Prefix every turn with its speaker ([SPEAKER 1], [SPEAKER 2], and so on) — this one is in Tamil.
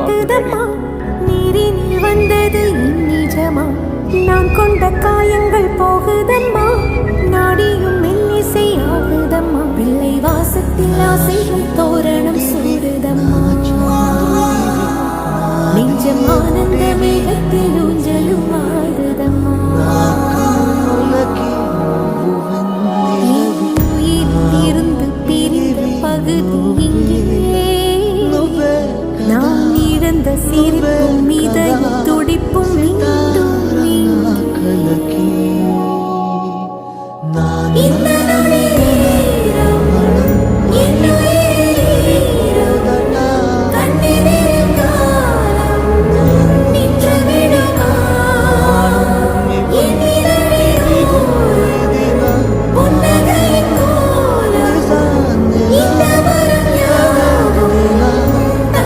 [SPEAKER 1] மீட்டுதம்மா நீரினில் வந்தது நிஜமா நான் கொண்ட காயங்கள் போகுதம்மா நாடியும் மெல்லிசை ஆகுதம்மா பிள்ளை வாசத்தில் ஆசைகள் தோரணம் சூடுதம்மா நெஞ்சம் ஆனந்த வேகத்தில் ஊஞ்சலும் ஆடுதம்மா இருந்து பிரிந்த பகுதி இங்கே நான் இழந்த சிரிப்பும் இதய துடிப்பும்